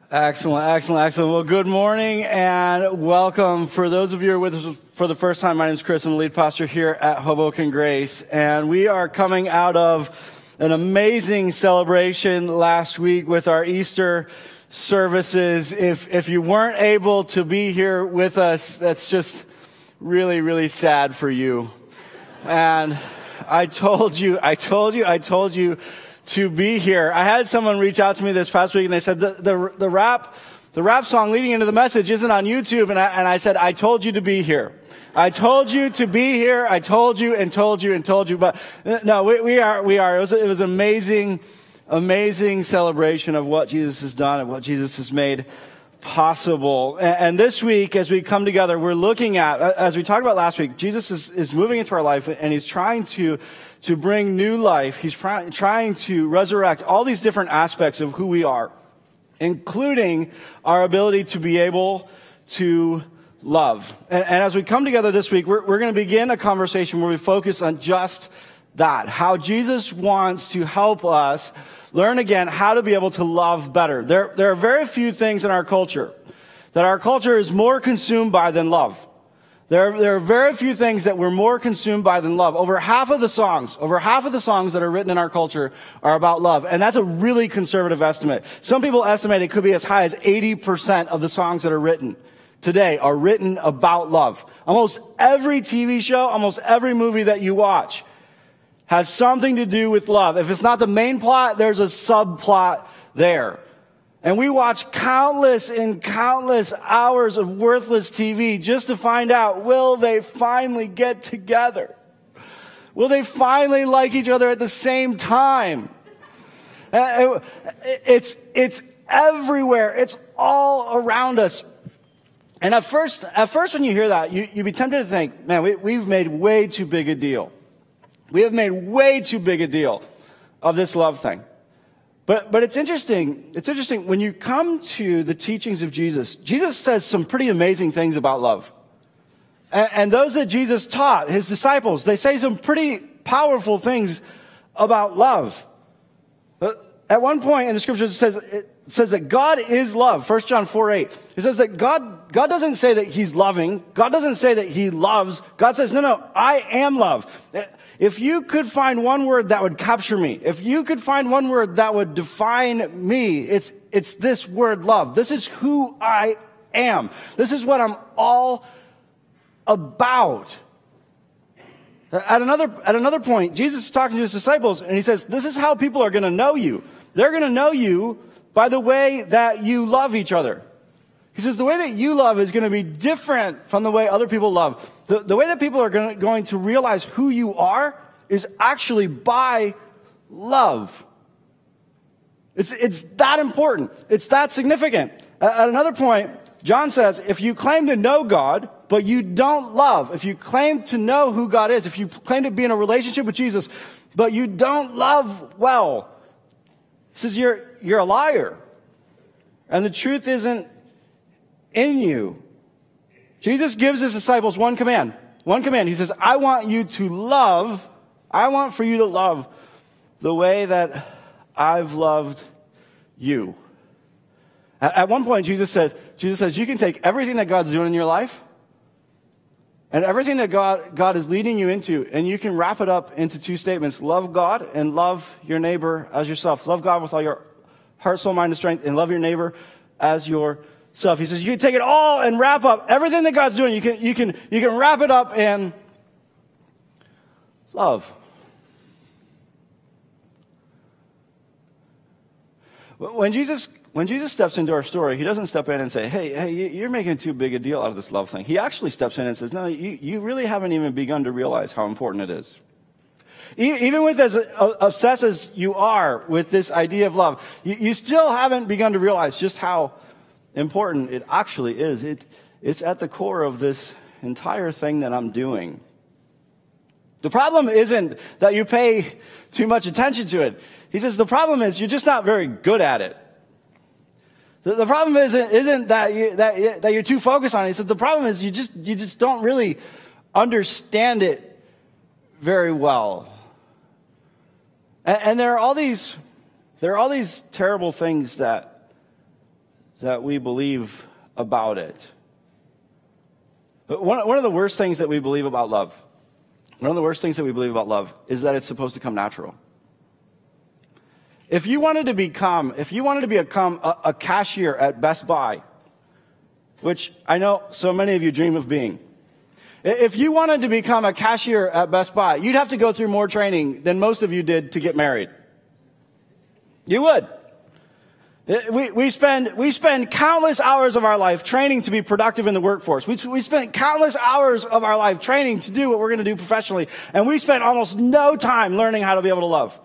Excellent. Well, good morning and welcome. For those of you who are with us for the first time, my name is Chris. I'm the lead pastor here at Hoboken Grace. And we are coming out of an amazing celebration last week with our Easter services. If you weren't able to be here with us, that's just really, really sad for you. And I told you to be here. I had someone reach out to me this past week and they said the rap song leading into the message isn't on YouTube. And I said, I told you to be here. I told you to be here. I told you. But no, we are. It was an amazing celebration of what Jesus has done and what Jesus has made possible. And this week, as we come together, we're looking at, as we talked about last week, Jesus is moving into our life and he's trying to bring new life. He's trying to resurrect all these different aspects of who we are, including our ability to be able to love. And as we come together this week, we're going to begin a conversation where we focus on just that, how Jesus wants to help us learn again how to be able to love better. There are very few things in our culture that our culture is more consumed by than love. There are very few things that we're more consumed by than love. Over half of the songs that are written in our culture are about love. And that's a really conservative estimate. Some people estimate it could be as high as 80% of the songs that are written today are written about love. Almost every TV show, almost every movie that you watch has something to do with love. If it's not the main plot, there's a subplot there. And we watch countless hours of worthless TV just to find out, will they finally get together? Will they finally like each other at the same time? It's everywhere. It's all around us. And at first when you hear that, you'd be tempted to think, man, we've made way too big a deal. We have made way too big a deal of this love thing. But it's interesting. It's interesting when you come to the teachings of Jesus. Jesus says some pretty amazing things about love. And those that Jesus taught, his disciples, they say some pretty powerful things about love. At one point in the scriptures, it says that God is love. 1 John 4:8. It says that God doesn't say that he's loving. God doesn't say that he loves. God says, no, I am love. If you could find one word that would capture me, if you could find one word that would define me, it's this word love. This is who I am. This is what I'm all about. At another point, Jesus is talking to his disciples and he says, this is how people are going to know you. They're going to know you by the way that you love each other. He says the way that you love is going to be different from the way other people love. The way that people are going to realize who you are is actually by love. It's that important. It's that significant. At another point, John says, if you claim to know God, but you don't love, if you claim to know who God is, if you claim to be in a relationship with Jesus, but you don't love well, he says you're a liar. And the truth isn't in you. Jesus gives his disciples one command. He says, I want for you to love the way that I've loved you. At one point, Jesus says, you can take everything that God's doing in your life and everything that God is leading you into, and you can wrap it up into two statements. Love God and love your neighbor as yourself. Love God with all your heart, soul, mind, and strength, and love your neighbor as yourself. He says you can take it all and wrap up everything that God's doing. You can wrap it up in love. When Jesus steps into our story, he doesn't step in and say, hey, you're making too big a deal out of this love thing. He actually steps in and says, no, you really haven't even begun to realize how important it is. Even with as obsessed as you are with this idea of love, you still haven't begun to realize just how important it actually is. It's at the core of this entire thing that I'm doing. The problem isn't that you pay too much attention to it. He says the problem is you're just not very good at it. The problem isn't that you're too focused on it. He said the problem is you just don't really understand it very well. And there are all these terrible things that that we believe about it. One of the worst things that we believe about love, one of the worst things that we believe about love is that it's supposed to come natural. If you wanted to become a cashier at Best Buy, which I know so many of you dream of being, if you wanted to become a cashier at Best Buy, you'd have to go through more training than most of you did to get married. You would. We spend countless hours of our life training to be productive in the workforce. We spend countless hours of our life training to do what we're going to do professionally. And we spend almost no time learning how to be able to love.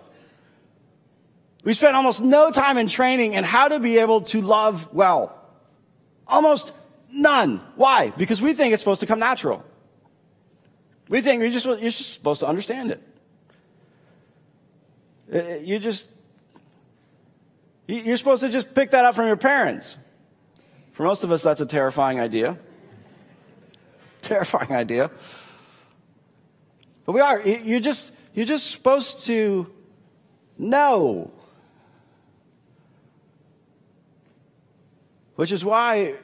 We spend almost no time in training in how to be able to love well. Almost none. Why? Because we think it's supposed to come natural. We think you're just supposed to understand it. You're supposed to just pick that up from your parents. For most of us, that's a terrifying idea. Terrifying idea. But we are. You're just supposed to know. Which is why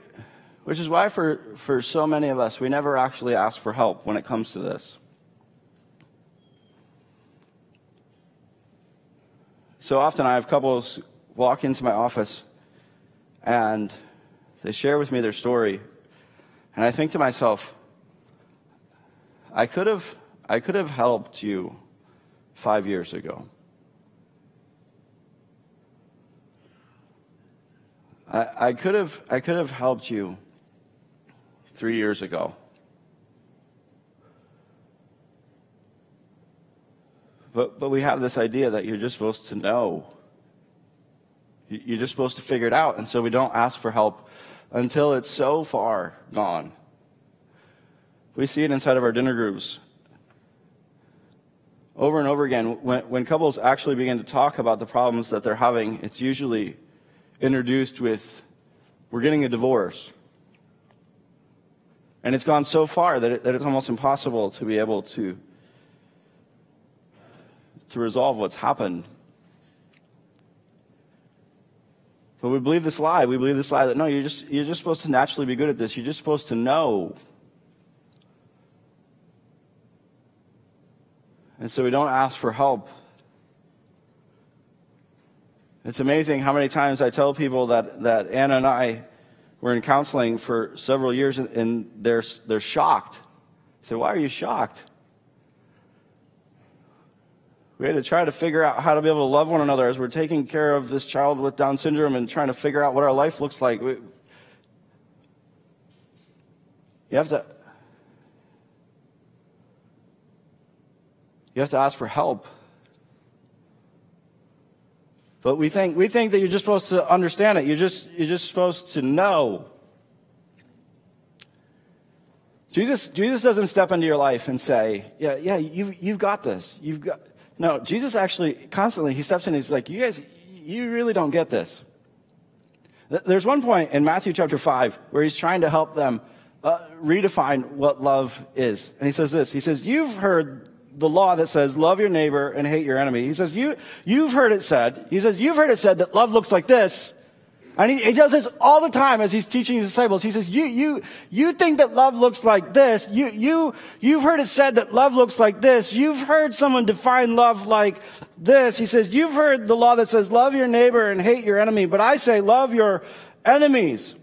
for so many of us, we never actually ask for help when it comes to this. So often I have couples walk into my office and they share with me their story. And I think to myself, I could have helped you 5 years ago. I could have helped you 3 years ago. But we have this idea that you're just supposed to know. You're just supposed to figure it out. And so we don't ask for help until it's so far gone. We see it inside of our dinner groups. Over and over again, when couples actually begin to talk about the problems that they're having, it's usually introduced with, we're getting a divorce. And it's gone so far that it's almost impossible to be able to resolve what's happened. But we believe this lie. We believe this lie that, no, you're just supposed to naturally be good at this. You're just supposed to know. And so we don't ask for help. It's amazing how many times I tell people that Anna and I were in counseling for several years, and they're shocked. I say, why are you shocked? We had to try to figure out how to be able to love one another as we're taking care of this child with Down syndrome and trying to figure out what our life looks like. You have to ask for help. But we think that you're just supposed to understand it. You're just supposed to know. Jesus doesn't step into your life and say, yeah, you've got this. No, Jesus actually constantly, he steps in and he's like, you guys, you really don't get this. There's one point in Matthew chapter 5 where he's trying to help them redefine what love is. And he says this, he says, you've heard the law that says, love your neighbor and hate your enemy. He says, you've heard it said that love looks like this. And he does this all the time as he's teaching his disciples. He says, you think that love looks like this. You've heard it said that love looks like this. You've heard someone define love like this. He says, you've heard the law that says, love your neighbor and hate your enemy. But I say, love your enemies.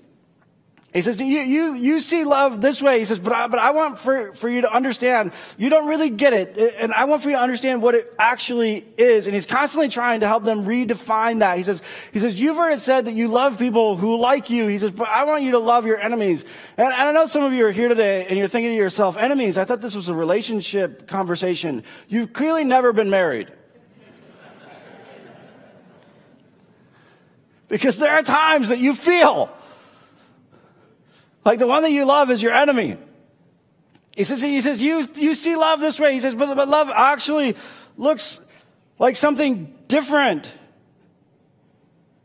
He says, you see love this way. He says, but I want for you to understand, you don't really get it. And I want for you to understand what it actually is. And he's constantly trying to help them redefine that. He says, you've heard it said that you love people who like you. He says, but I want you to love your enemies. And I know some of you are here today and you're thinking to yourself, enemies, I thought this was a relationship conversation. You've clearly never been married. Because there are times that you feel like the one that you love is your enemy. He says, you see love this way. He says, but love actually looks like something different.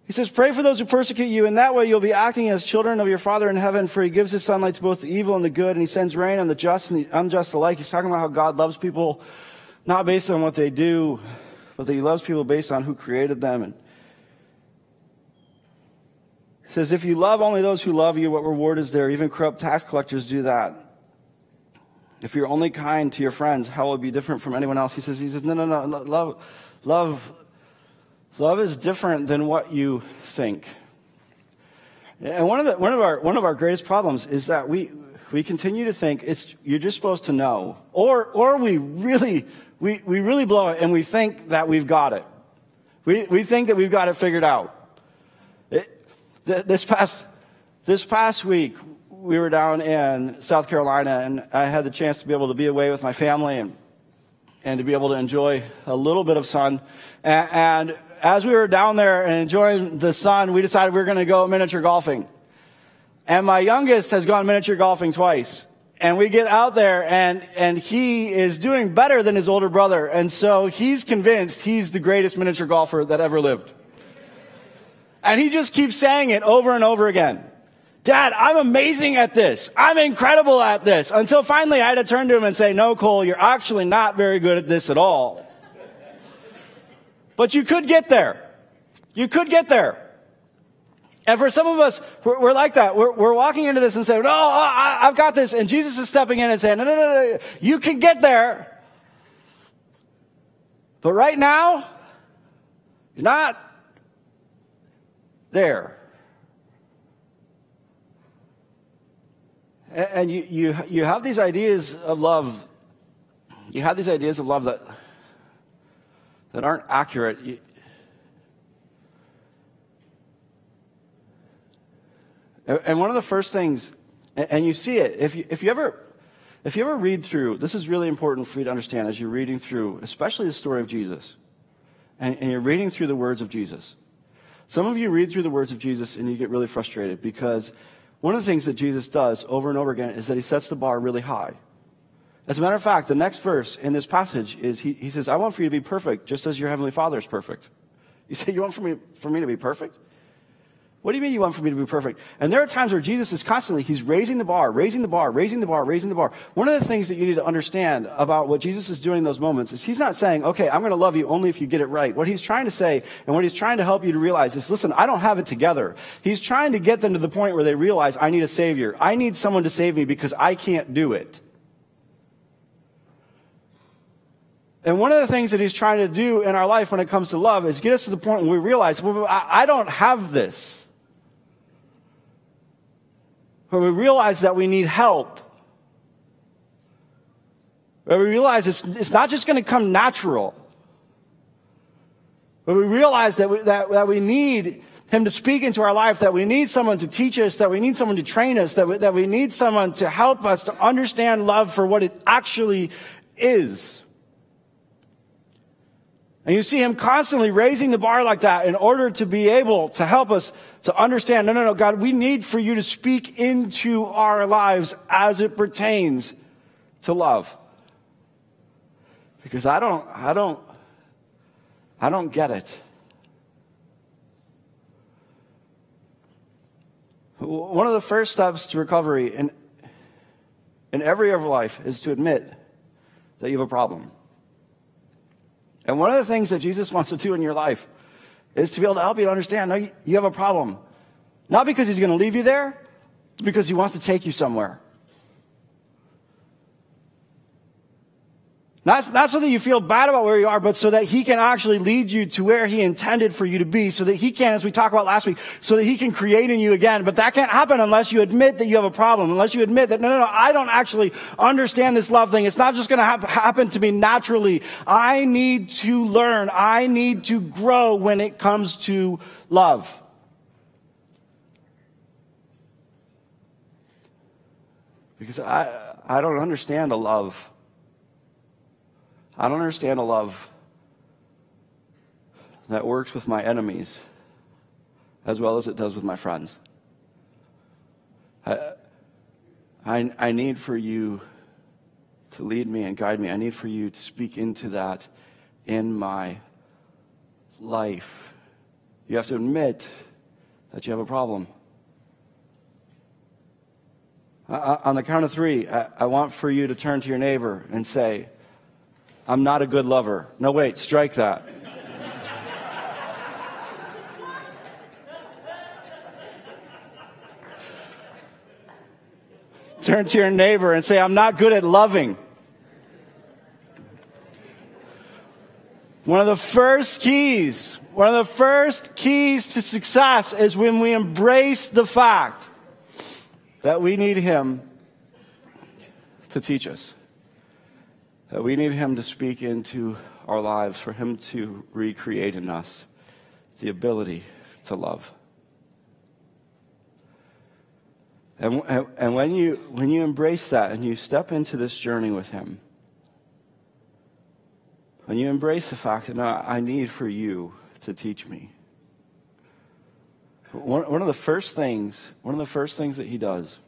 He says, pray for those who persecute you, and that way you'll be acting as children of your Father in heaven, for he gives his sunlight to both the evil and the good, and he sends rain on the just and the unjust alike. He's talking about how God loves people not based on what they do, but that he loves people based on who created them. And It says, if you love only those who love you, what reward is there? Even corrupt tax collectors do that. If you're only kind to your friends, how will it be different from anyone else? He says, no. Love is different than what you think. And one of our greatest problems is that we continue to think you're just supposed to know, or we really blow it and we think that we've got it. We think that we've got it figured out. This past week, we were down in South Carolina, and I had the chance to be able to be away with my family and to be able to enjoy a little bit of sun. And as we were down there and enjoying the sun, we decided we were going to go miniature golfing. And my youngest has gone miniature golfing twice. And we get out there, and he is doing better than his older brother. And so he's convinced he's the greatest miniature golfer that ever lived. And he just keeps saying it over and over again. Dad, I'm amazing at this. I'm incredible at this. Until finally I had to turn to him and say, no, Cole, you're actually not very good at this at all. But you could get there. You could get there. And for some of us, we're like that. We're walking into this and saying, no, I've got this. And Jesus is stepping in and saying, no, you can get there. But right now, you're not there. And you have these ideas of love. You have these ideas of love that aren't accurate. And one of the first things, and you see it, if you ever read through, this is really important for you to understand as you're reading through, especially the story of Jesus, and you're reading through the words of Jesus. Some of you read through the words of Jesus and you get really frustrated because one of the things that Jesus does over and over again is that he sets the bar really high. As a matter of fact, the next verse in this passage is he says, I want for you to be perfect just as your heavenly Father is perfect. You say, you want for me to be perfect? What do you mean you want for me to be perfect? And there are times where Jesus is constantly, he's raising the bar, raising the bar, raising the bar, raising the bar. One of the things that you need to understand about what Jesus is doing in those moments is he's not saying, okay, I'm going to love you only if you get it right. What he's trying to say and what he's trying to help you to realize is, listen, I don't have it together. He's trying to get them to the point where they realize I need a savior. I need someone to save me because I can't do it. And one of the things that he's trying to do in our life when it comes to love is get us to the point where we realize, well, I don't have this. When we realize that we need help. When we realize it's not just going to come natural. When we realize that we need him to speak into our life, that we need someone to teach us, that we need someone to train us, that we need someone to help us to understand love for what it actually is. And you see him constantly raising the bar like that in order to be able to help us to understand, no, God, we need for you to speak into our lives as it pertains to love. Because I don't get it. One of the first steps to recovery in every area of life is to admit that you have a problem. And one of the things that Jesus wants to do in your life is to be able to help you to understand, no, you have a problem. Not because he's going to leave you there, but because he wants to take you somewhere. Not so that you feel bad about where you are, but so that he can actually lead you to where he intended for you to be, so that he can, as we talked about last week, so that he can create in you again. But that can't happen unless you admit that you have a problem, unless you admit that, no, I don't actually understand this love thing. It's not just going to happen to me naturally. I need to learn. I need to grow when it comes to love. Because I don't understand a love. I don't understand a love that works with my enemies as well as it does with my friends. I need for you to lead me and guide me. I need for you to speak into that in my life. You have to admit that you have a problem. On the count of three, I want for you to turn to your neighbor and say, I'm not a good lover. No, wait, strike that. Turn to your neighbor and say, I'm not good at loving. One of the first keys to success is when we embrace the fact that we need him to teach us. That we need him to speak into our lives, for him to recreate in us the ability to love. And when you embrace that and you step into this journey with him, when you embrace the fact that, no, I need for you to teach me. One of the first things that he does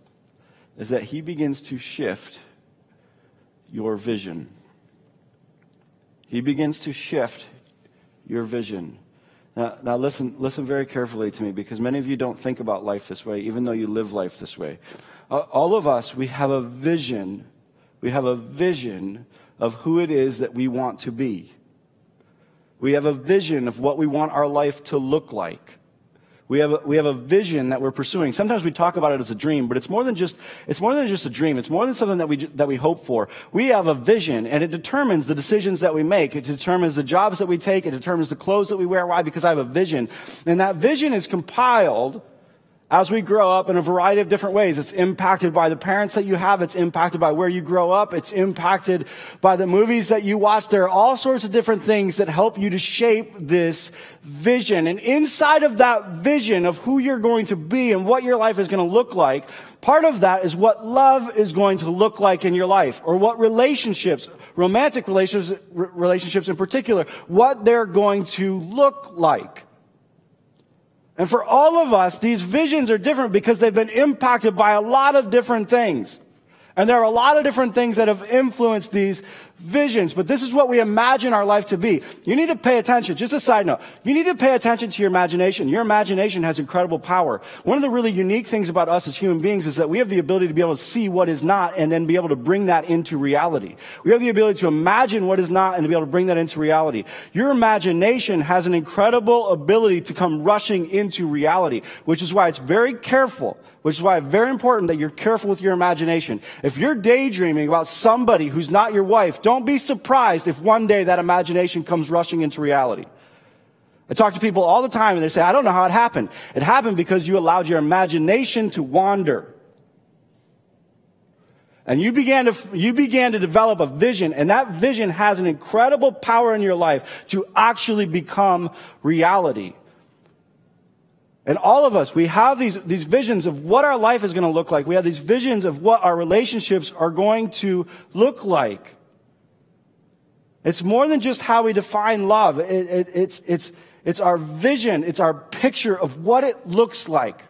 is that he begins to shift your vision. He begins to shift your vision. Now listen very carefully to me, because many of you don't think about life this way, even though you live life this way. All of us, we have a vision. We have a vision of who it is that we want to be. We have a vision of what we want our life to look like. We have a vision that we're pursuing. Sometimes we talk about it as a dream, but it's more than just a dream. It's more than something that we hope for. We have a vision, and it determines the decisions that we make. It determines the jobs that we take. It determines the clothes that we wear. Why? Because I have a vision. And that vision is compiled as we grow up in a variety of different ways. It's impacted by the parents that you have. It's impacted by where you grow up. It's impacted by the movies that you watch. There are all sorts of different things that help you to shape this vision. And inside of that vision of who you're going to be and what your life is going to look like, part of that is what love is going to look like in your life, or what relationships, romantic relationships in particular, what they're going to look like. And for all of us, these visions are different because they've been impacted by a lot of different things. And there are a lot of different things that have influenced these visions. But this is what we imagine our life to be. You need to pay attention. Just a side note. You need to pay attention to your imagination. Your imagination has incredible power. One of the really unique things about us as human beings is that we have the ability to be able to see what is not and then be able to bring that into reality. We have the ability to imagine what is not and to be able to bring that into reality. Your imagination has an incredible ability to come rushing into reality, which is why it's very careful. Which is why it's very important that you're careful with your imagination. If you're daydreaming about somebody who's not your wife, don't be surprised if one day that imagination comes rushing into reality. I talk to people all the time and they say, I don't know how it happened. It happened because you allowed your imagination to wander. And you began to develop a vision, and that vision has an incredible power in your life to actually become reality. And all of us, we have these visions of what our life is going to look like. We have these visions of what our relationships are going to look like. It's more than just how we define love. It's our vision. It's our picture of what it looks like.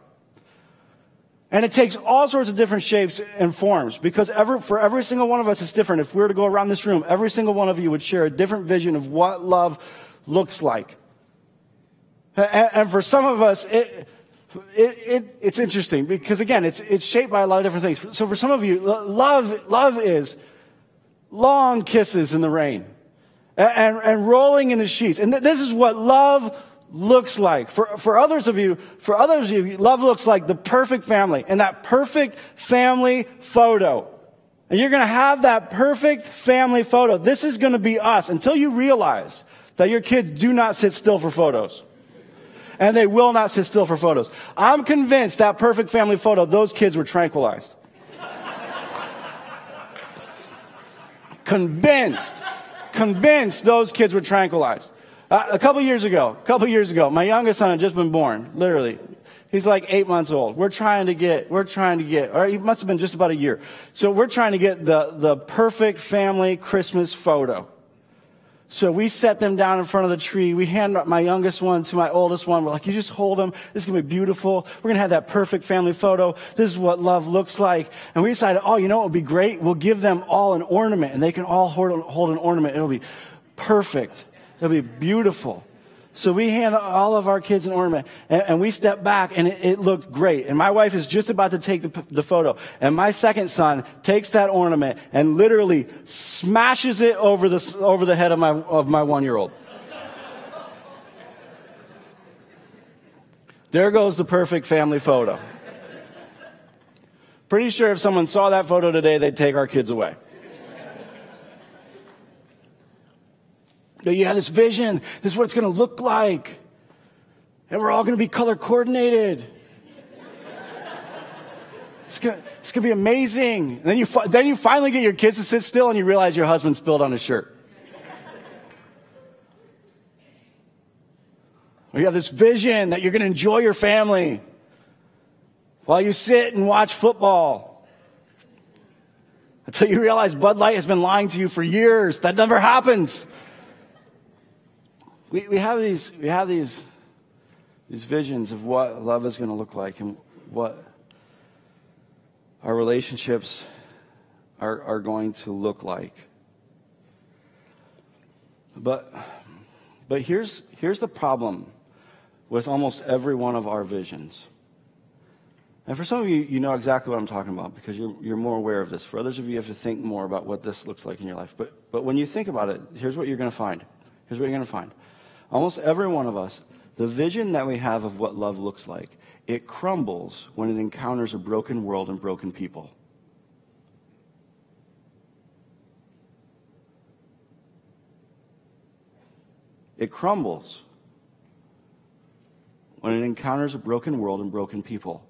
And it takes all sorts of different shapes and forms, because for every single one of us, it's different. If we were to go around this room, every single one of you would share a different vision of what love looks like. And for some of us, it's interesting because, again, it's shaped by a lot of different things. So for some of you, love is long kisses in the rain and rolling in the sheets. And this is what love looks like. For others of you, love looks like the perfect family and that perfect family photo. And you're going to have that perfect family photo. This is going to be us until you realize that your kids do not sit still for photos. And they will not sit still for photos. I'm convinced that perfect family photo, those kids were tranquilized. Convinced those kids were tranquilized. A couple years ago, my youngest son had just been born, literally. He's like 8 months old. We're trying to get, or he must have been just about a year. So we're trying to get the perfect family Christmas photo. So we set them down in front of the tree. We hand my youngest one to my oldest one. We're like, you just hold them. This is going to be beautiful. We're going to have that perfect family photo. This is what love looks like. And we decided, you know what would be great? We'll give them all an ornament, and they can all hold an ornament. It'll be perfect. It'll be beautiful. So we hand all of our kids an ornament, and we step back, and it looked great. And my wife is just about to take the photo, and my second son takes that ornament and literally smashes it over the head of my 1-year-old. There goes the perfect family photo. Pretty sure if someone saw that photo today, they'd take our kids away. You have this vision. This is what it's going to look like. And we're all going to be color coordinated. It's going to be amazing. And then you finally get your kids to sit still and you realize your husband spilled on his shirt. Or you have this vision that you're going to enjoy your family while you sit and watch football. Until you realize Bud Light has been lying to you for years. That never happens. We have these visions of what love is going to look like and what our relationships are going to look like. But here's the problem with almost every one of our visions. And for some of you, you know exactly what I'm talking about because you're more aware of this. For others of you have to think more about what this looks like in your life. But when you think about it, here's what you're going to find. Here's what you're going to find. Almost every one of us, the vision that we have of what love looks like, it crumbles when it encounters a broken world and broken people. It crumbles when it encounters a broken world and broken people.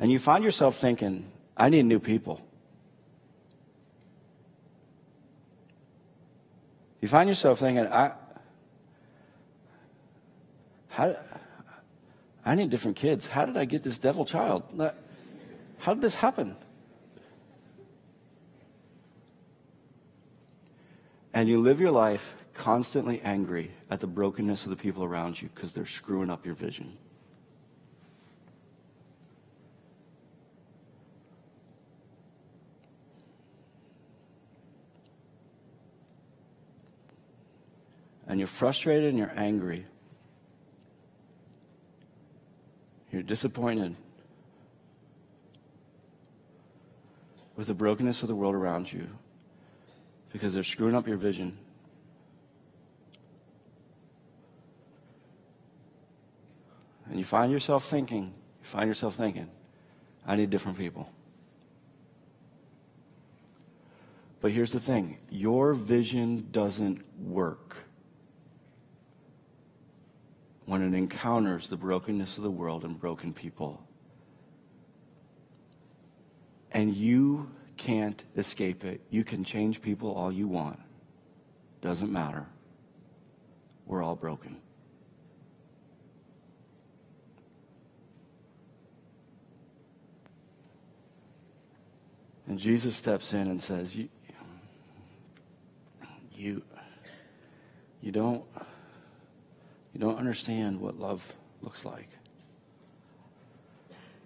And you find yourself thinking, I need new people. You find yourself thinking, I need different kids. How did I get this devil child? How did this happen? And you live your life constantly angry at the brokenness of the people around you because they're screwing up your vision. And you're frustrated and you're angry. You're disappointed with the brokenness of the world around you because they're screwing up your vision. And you find yourself thinking, I need different people. But here's the thing, your vision doesn't work when it encounters the brokenness of the world and broken people. And you can't escape it. You can change people all you want. Doesn't matter. We're all broken. And Jesus steps in and says, you don't understand what love looks like.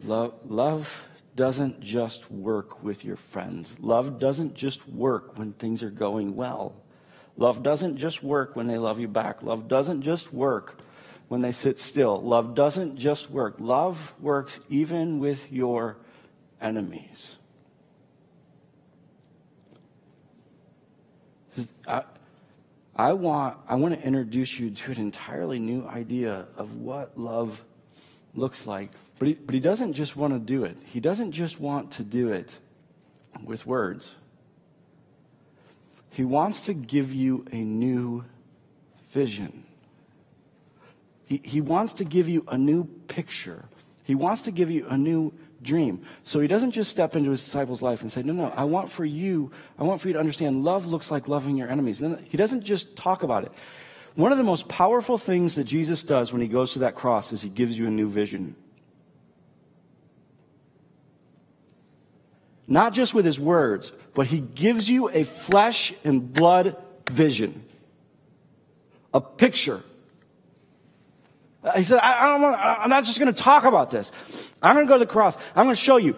Love doesn't just work with your friends. Love doesn't just work when things are going well. Love doesn't just work when they love you back. Love doesn't just work when they sit still. Love doesn't just work. Love works even with your enemies. I want to introduce you to an entirely new idea of what love looks like. But he doesn't just want to do it. He doesn't just want to do it with words. He wants to give you a new vision. He wants to give you a new picture. He wants to give you a new dream. So he doesn't just step into his disciples' life and say, no, I want for you to understand love looks like loving your enemies. No, he doesn't just talk about it. One of the most powerful things that Jesus does when he goes to that cross is he gives you a new vision. Not just with his words, but he gives you a flesh and blood vision. A picture. He said, I'm not just going to talk about this. I'm going to go to the cross. I'm going to show you.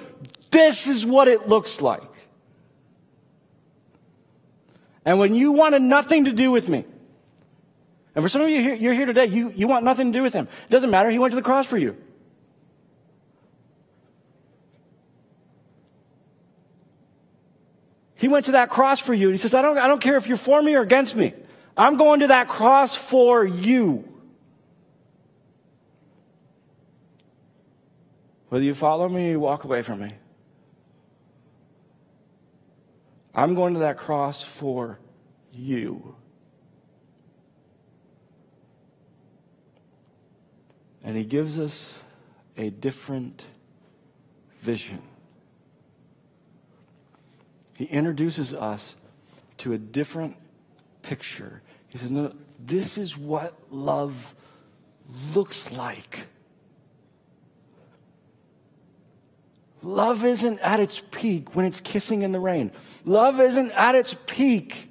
This is what it looks like. And when you wanted nothing to do with me, and for some of you, you're here today, you want nothing to do with him. It doesn't matter. He went to the cross for you. He went to that cross for you. And he says, I don't care if you're for me or against me. I'm going to that cross for you. Whether you follow me or you walk away from me, I'm going to that cross for you. And he gives us a different vision. He introduces us to a different picture. He says, no, this is what love looks like. Love isn't at its peak when it's kissing in the rain. Love isn't at its peak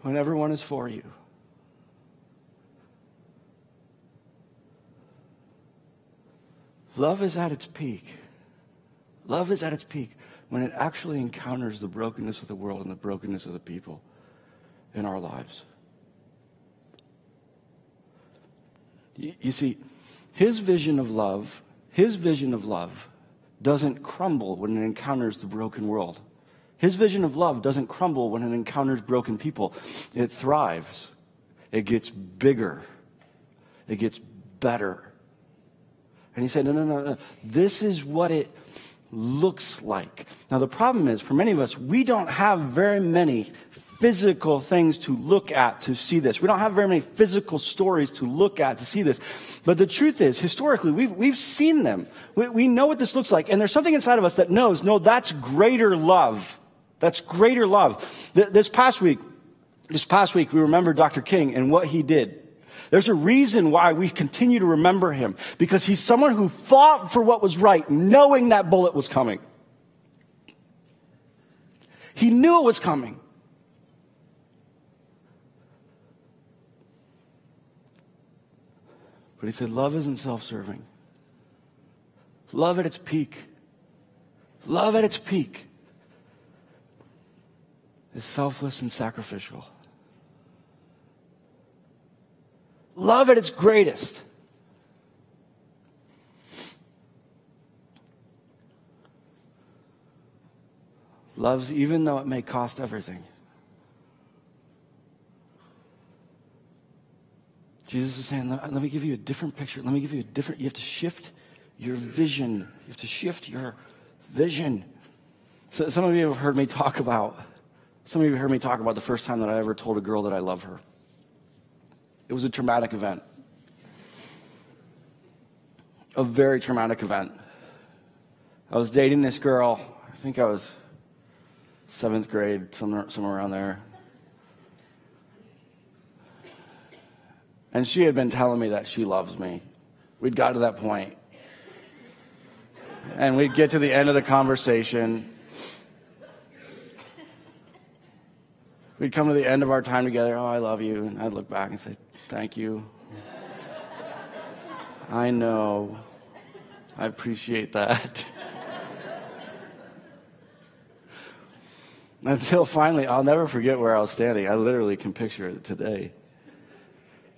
when everyone is for you. Love is at its peak. Love is at its peak when it actually encounters the brokenness of the world and the brokenness of the people in our lives. You see, his vision of love doesn't crumble when it encounters the broken world. His vision of love doesn't crumble when it encounters broken people. It thrives. It gets bigger. It gets better. And he said, no. This is what it looks like. Now, the problem is, for many of us, we don't have very many physical things to look at to see this. We don't have very many physical stories to look at to see this. But the truth is, historically, we've seen them. We know what this looks like. And there's something inside of us that knows, no, that's greater love. That's greater love. This past week, we remembered Dr. King and what he did. There's a reason why we continue to remember him, because he's someone who fought for what was right, knowing that bullet was coming. He knew it was coming. But he said, love isn't self-serving. Love at its peak. Love at its peak is selfless and sacrificial. Love at its greatest loves even though it may cost everything. Jesus is saying, let me give you a different picture. Let me give you you have to shift your vision. You have to shift your vision. So some of you have heard me talk about the first time that I ever told a girl that I love her. It was a traumatic event. A very traumatic event. I was dating this girl. I think I was 7th grade, somewhere around there. And she had been telling me that she loves me. We'd got to that point. And we'd get to the end of the conversation. We'd come to the end of our time together. Oh, I love you. And I'd look back and say, thank you. I know. I appreciate that. Until finally, I'll never forget where I was standing. I literally can picture it today.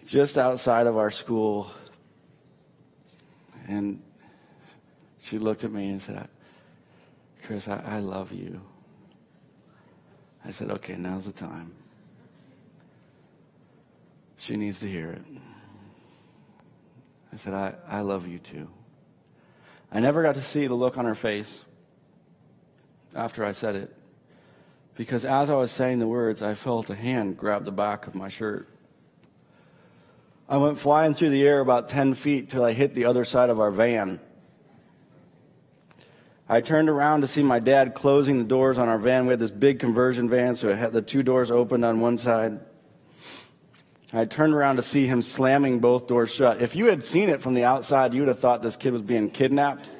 Just outside of our school. And she looked at me and said, Chris, I love you. I said, okay, now's the time. She needs to hear it. I said, I love you too. I never got to see the look on her face after I said it, because as I was saying the words, I felt a hand grab the back of my shirt. I went flying through the air about 10 feet till I hit the other side of our van. I turned around to see my dad closing the doors on our van. We had this big conversion van, so it had the 2 doors open on one side. I turned around to see him slamming both doors shut. If you had seen it from the outside, you would have thought this kid was being kidnapped.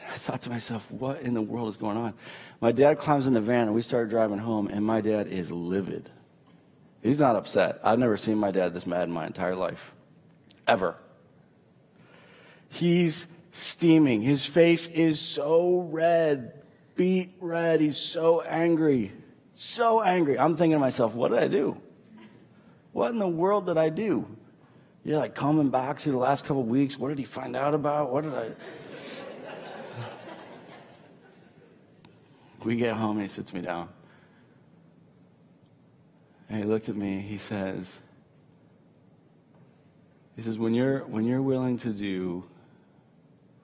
I thought to myself, what in the world is going on? My dad climbs in the van, and we started driving home, and my dad is livid. He's not upset. I've never seen my dad this mad in my entire life. Ever. He's steaming. His face is so red, beet red. He's so angry. So angry. I'm thinking to myself, what did I do? What in the world did I do? You're like coming back to the last couple of weeks. What did he find out about? What did I... We get home and he sits me down. And he looked at me, he says, when you're willing to do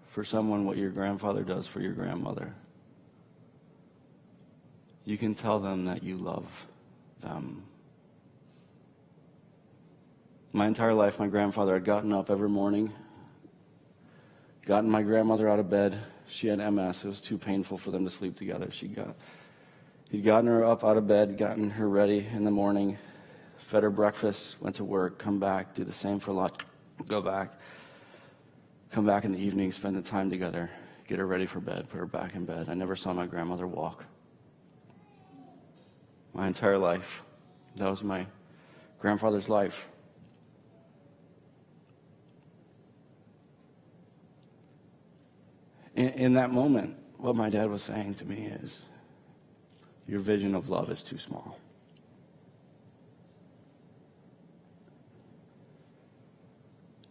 for someone what your grandfather does for your grandmother, you can tell them that you love them. My entire life, my grandfather had gotten up every morning, gotten my grandmother out of bed. She had MS. It was too painful for them to sleep together. He'd gotten her up out of bed, gotten her ready in the morning, fed her breakfast, went to work, come back, do the same for lunch, go back, come back in the evening, spend the time together, get her ready for bed, put her back in bed. I never saw my grandmother walk. My entire life. That was my grandfather's life. In that moment, what my dad was saying to me is, your vision of love is too small.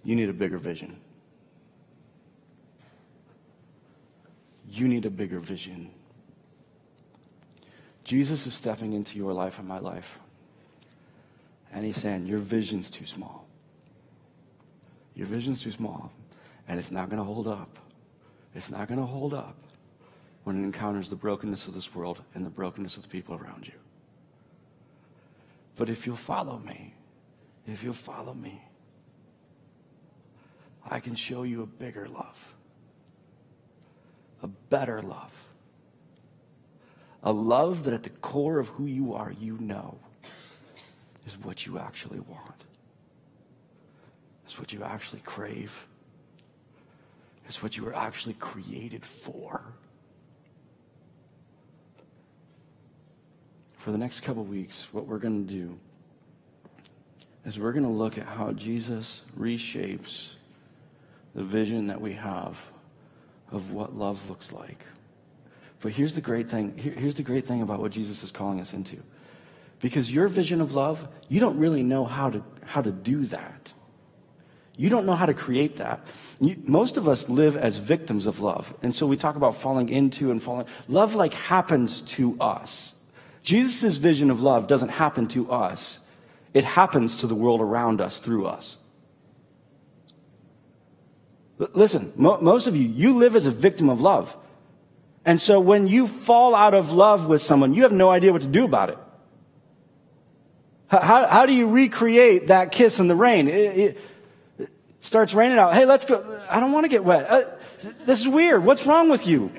You need a bigger vision. You need a bigger vision. Jesus is stepping into your life and my life. And he's saying, your vision's too small. Your vision's too small. And it's not going to hold up. It's not going to hold up when it encounters the brokenness of this world and the brokenness of the people around you. But if you'll follow me, I can show you a bigger love, a better love, a love that at the core of who you are, you know, is what you actually want. It's what you actually crave. It's what you were actually created for. For the next couple weeks, what we're going to do is we're going to look at how Jesus reshapes the vision that we have of what love looks like. But here's the great thing. Here's the great thing about what Jesus is calling us into. Because your vision of love, you don't really know how to do that. You don't know how to create that. Most of us live as victims of love. And so we talk about falling into and falling. Love like happens to us. Jesus' vision of love doesn't happen to us. It happens to the world around us through us. Listen, most of you live as a victim of love. And so when you fall out of love with someone, you have no idea what to do about it. How do you recreate that kiss in the rain? It starts raining out. Hey, let's go. I don't want to get wet. This is weird. What's wrong with you?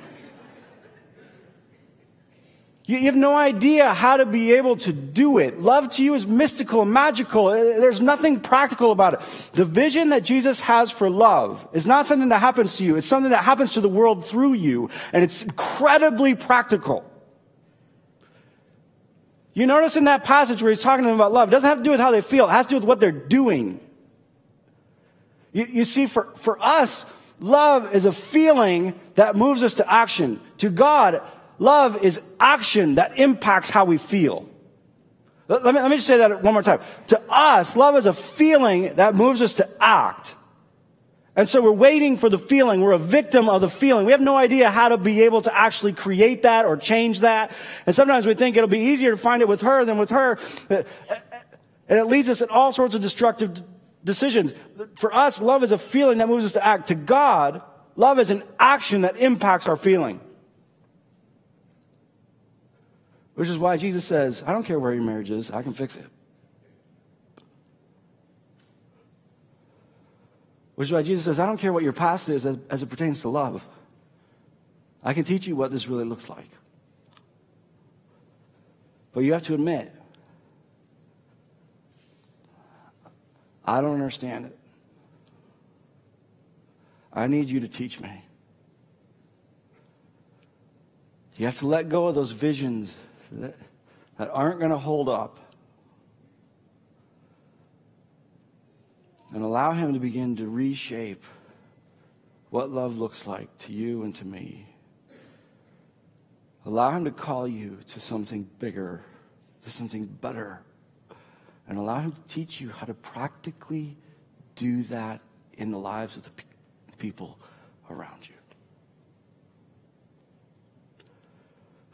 You have no idea how to be able to do it. Love to you is mystical and magical. There's nothing practical about it. The vision that Jesus has for love is not something that happens to you. It's something that happens to the world through you. And it's incredibly practical. You notice in that passage where he's talking to them about love, it doesn't have to do with how they feel. It has to do with what they're doing. You see, for us, love is a feeling that moves us to action. To God, love is action that impacts how we feel. Let me just say that one more time. To us, love is a feeling that moves us to act. And so we're waiting for the feeling. We're a victim of the feeling. We have no idea how to be able to actually create that or change that. And sometimes we think it'll be easier to find it with her than with her. And it leads us in all sorts of destructive decisions. For us, love is a feeling that moves us to act. To God, love is an action that impacts our feeling. Which is why Jesus says, I don't care where your marriage is, I can fix it. Which is why Jesus says, I don't care what your past is as it pertains to love. I can teach you what this really looks like. But you have to admit, I don't understand it. I need you to teach me. You have to let go of those visions that aren't going to hold up. And allow him to begin to reshape what love looks like to you and to me. Allow him to call you to something bigger, to something better. And allow him to teach you how to practically do that in the lives of the people around you.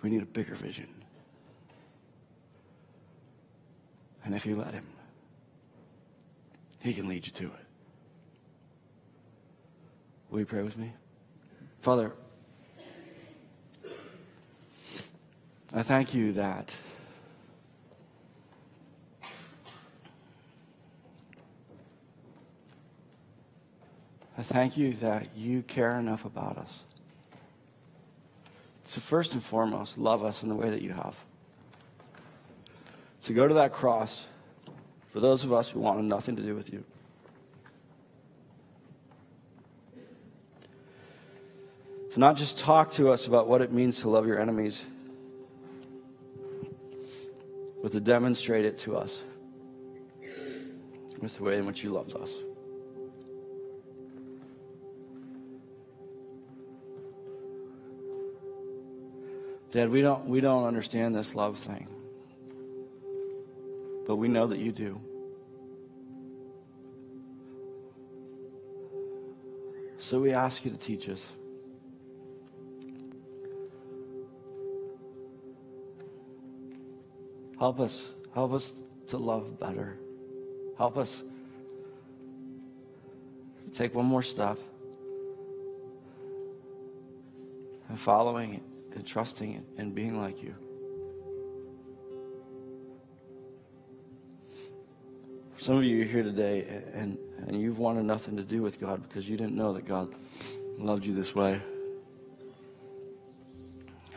We need a bigger vision. And if you let him, he can lead you to it. Will you pray with me? Father, I thank you that you care enough about us to first and foremost love us in the way that you have. To go to that cross for those of us who wanted nothing to do with you. To not just talk to us about what it means to love your enemies, but to demonstrate it to us with the way in which you loved us. Dad, we don't understand this love thing, but we know that you do. So we ask you to teach us. Help us to love better. Help us to take one more step and following it and trusting it and being like you. Some of you are here today and you've wanted nothing to do with God because you didn't know that God loved you this way.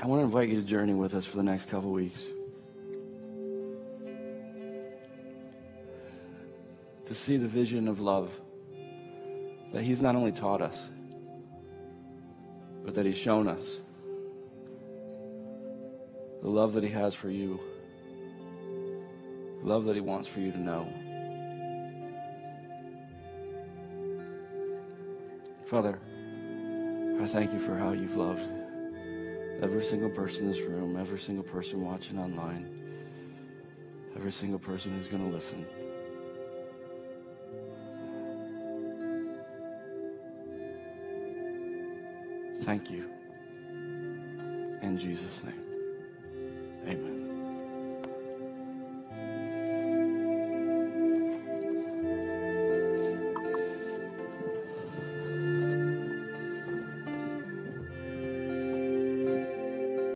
I want to invite you to journey with us for the next couple weeks. To see the vision of love that he's not only taught us, but that he's shown us. The love that he has for you. The love that he wants for you to know. Father, I thank you for how you've loved every single person in this room, every single person watching online, every single person who's going to listen. Thank you. In Jesus' name.